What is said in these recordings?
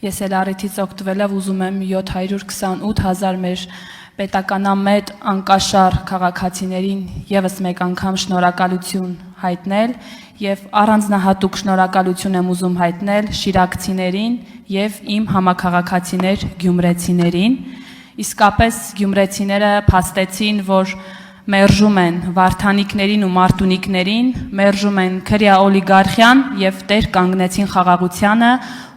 Ես էլ առիթից օգտվելով ուզում եմ 728,000 մեր պետականամետ անկաշար քաղաքացիներին եւս մեկ անգամ շնորհակալություն հայտնել եւ առանձնահատուկ շնորհակալություն եմ ուզում հայտնել շիրակցիներին եւ իմ համաքաղաքացիներ գյումրեցիներին։ Իսկապես գյումրեցիները փաստեցին, որ մերժում են վարդանիկներին ու մարտունիկներին, մերժում են քրյա օլիգարխիան եւ տեր կանգնեցին խաղաղությանը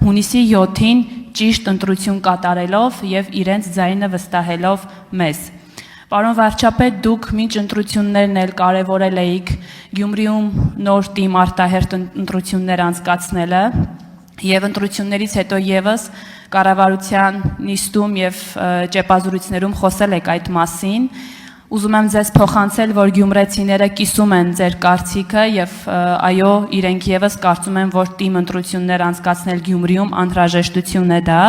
հունիսի 7-ին ճիշտ ընտրություն կատարելով եւ իրենց ձայնը վստահելով մեզ։ Պարոն վարչապետ, դուք մինչ ընտրություններն էլ կարևորել էիք Գյումրիում նոր թիմ արտահերթ ընտրություններ անցկացնելը եւ ընտրություններից հետո եւս կառավարության նիստում եւ ճեպազրույցներում խոսել եք այդ մասին։ Ուզում եմ ձեզ փոխանցել, որ գյումրեցիները կիսում են ձեր կարծիքը եւ այո, իրենք եւս կարծում են, որ թիմ ընտրություններ անցկացնել Գյումրիում անհրաժեշտություն է դա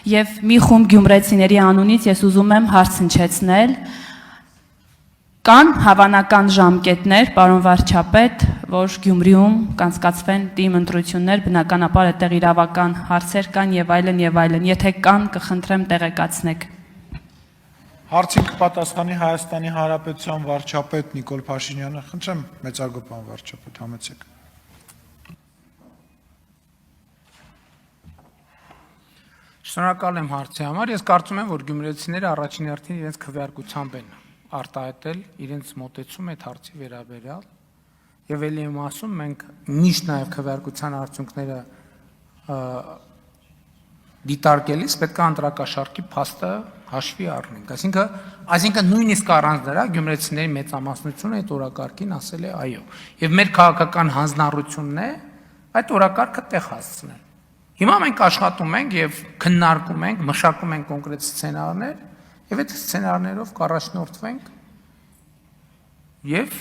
եւ մի խումբ գյումրեցիների անունից ես ուզում եմ հարց հնչեցնել։ Կան հավանական ժամկետներ, պարոն վարչապետ, որ Գյումրիում կանցկացվեն թիմ ընտրություններ, բնականաբար այդտեղ իրավական հարցեր կան եւ այլն եւ այլն։ Եթե կան, կխնդրեմ տեղեկացնեք։ Հարցին կպատասխանի Հայաստանի Հանրապետության վարչապետ Նիկոլ Փաշինյանը, խնդրեմ մեծարգո պարոն վարչապետ, համեցեք։ Շնորհակալ եմ հարցի համար, ես կարծում եմ, որ գյումրեցիները առաջին հերթին իրենց քվեարկությամբ են արտահայտել իրենց մոտեցում այդ հարցի վերաբերյալ եւ ելի եմ ասում, մենք միշտ նաեւ քվեարկության արդյունքները դիտարկելիս պետք է ընտրակաշառքի փաստը հաշվի առնենք, այսինքն նույնիսկ առանց դրա գյումրեցիների մեծամասնությունը այդ օրակարգին ասել է այո եւ մեր քաղաքական հանձնառությունն է այդ օրակարգը տեղ հասցնել։ Հիմա մենք աշխատում ենք եւ քննարկում ենք, մշակում ենք կոնկրետ սցենարներ եւ այդ սցենարներով կառաջնորդվենք եւ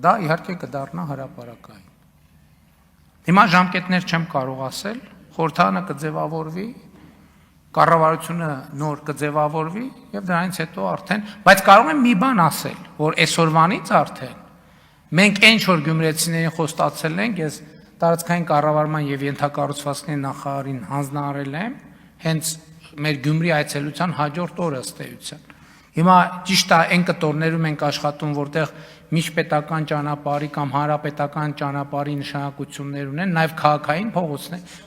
դա իհարկե կդառնա հրապարակային։ Հիմա ժամկետներ չեմ կարող ասել, խորհրդարանը կձևավորվի, կառավարությունը նոր կձևավորվի եւ դրանից հետո արդեն, բայց կարող եմ մի բան ասել, որ այսօրվանից արդեն մենք ինչ որ գյումրեցիներին խոստացել ենք, ես տարածքային կառավարման եւ ենթակառուցվածքների նախարարին հանձնարարել եմ, հենց մեր Գյումրի այցելության հաջորդ օրը ըստ էության։ Հիմա ճիշտ է այն կտորներում ենք աշխատում, որտեղ միջպետական ճանապարհի կամ հանրապետական ճանապարհի նշանակություններ ունեն, նաեւ քաղաքային փողոցներ։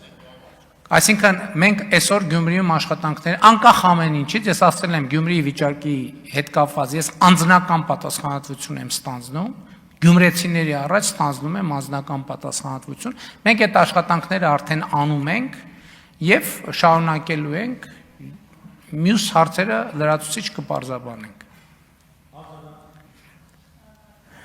Այսինքն մենք այսօր Գյումրիում աշխատանքներ անկախ ամեն ինչից, ես ասել եմ Գյումրիի վիճակի հետ կապված, ես անձնական պատասխանատվություն եմ ստանձնում, գյումրեցիների առաջ ստանձնում եմ անձնական պատասխանատվություն։ Մենք այդ աշխատանքները արդեն անում ենք եւ շարունակելու ենք, մյուս հարցերը լրացուցիչ կպարզաբանենք։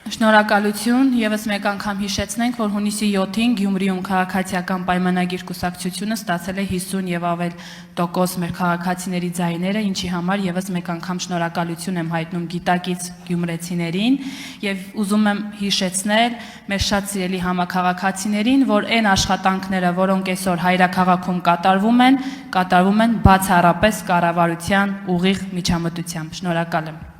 Շնորհակալություն, եւս մեկ անգամ հիշեցնենք, որ հունիսի 7-ին Գյումրիում քաղաքացիական պայմանագիր կուսակցությունը ստացել է 50 եւ ավել տոկոս մեր քաղաքացիների ձայները, ինչի համար եւս մեկ անգամ շնորհակալություն եմ հայտնում գիտակից գյումրեցիներին եւ ուզում եմ հիշեցնել մեր շատ սիրելի համաքաղաքացիներին, որ այն աշխատանքները, որոնք այսօր հայրաքաղաքում կատարվում են բացառապես կառավարության ուղիղ միջամտությամբ։ Շնորհակալ եմ։